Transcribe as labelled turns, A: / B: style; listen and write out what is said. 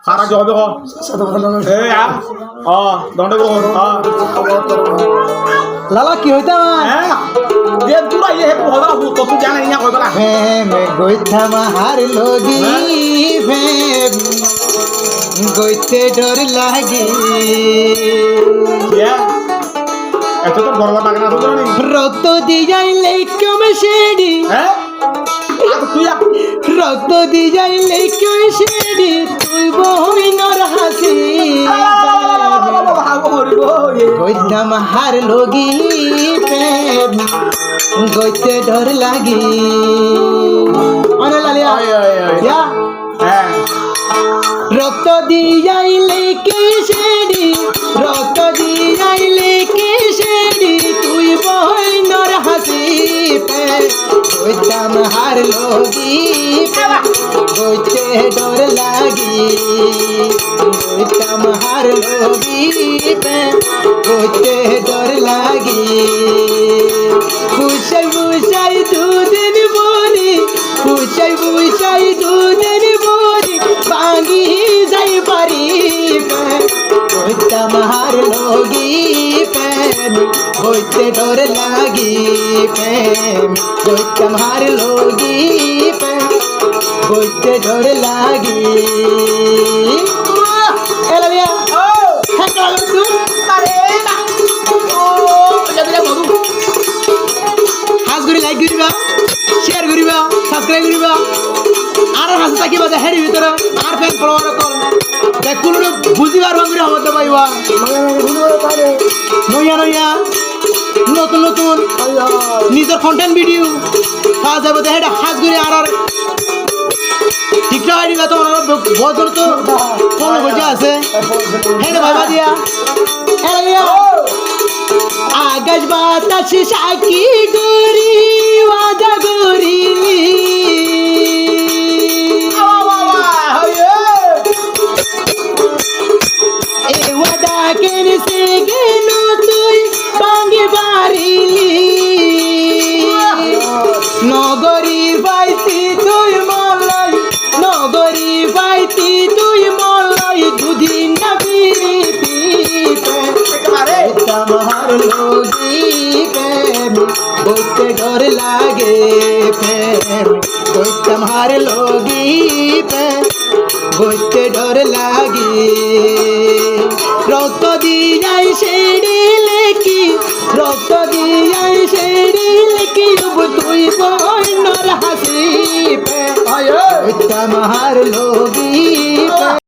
A: সারা জবে হ এ দণ্ড করো
B: লালা কি হইতা
A: হ্যাঁ যে দূরা ইয়ে হে হলা তো তুই জানা ইয়া কইবলা
B: প্রেম গইথা মাহার লগি প্রেম গইতে ডর লাগি
A: ইয়া এত তো বড় লাগে না তো জানি
B: রক্ত দিয়াইলে কমে সেডি
A: হ্যাঁ তুই
B: রক্ত দিয়াইলে কমে সেডি তুই বহিনর হাসি গইথা মাহার লগি প্রেম গইতে ডর লাগি অনে লালিয়া ইয়া
A: হ্যাঁ
B: রক্ত দিয়াইলে কেশরি রক্ত দিয়াইলে কেশরি তুই বহিনর হাসি পে গইতাম হার লগি গইতে ডর লাগি গইতাম হার লগি পে গইতে ডর লাগি বুঝাই বুঝাই দুদিন বলি বুঝাই বুঝাই দুদিন বলি ভাঙি যাই পারি কইতাম হার লগি প্রেম হইতে ডর লাগি প্রেম কইতাম হার লগি প্রেম হইতে ডর লাগি এলালিয়া হাস করি লাইক করিবা শেয়ার করিবা সাবস্ক্রাইব করিবা আর হাসি থাকিবা হেরি ভিতরে আর ফ্যান ফলোয়ার কল দেখুন বুঝিবার বাঙ্গুরি হতে পাইবা নইয়া নইয়া নতুন নতুন নিজের কন্টেন্ট ভিডিও পাওয়া যাবে হেটা হাস করি আর ঠিকঠাক হয়ে তোমার বছর তো ফলো করতে আছে হেটা ভাইবা দিয়া আকাশ বাতাস সাকি গরি ওয়াদা গরি এ ওয়াদা কেনসে গেল তুই ভাঙে বাড়িলি নগরী বাইতি তুই মলাই নগরী বাইতি তুই মলাই দুদিন না বিরিতি তোমার লগি প্রেম বইতে ডর লাগে প্রেম তোমার লগি প্রেম বইতে ডর লাগি রক্ত দিয়াই সেড়ি লেখি রক্ত দিয়াই সেড়ি লেখি তুই বইনর হাসি প্রেম তোমার লগি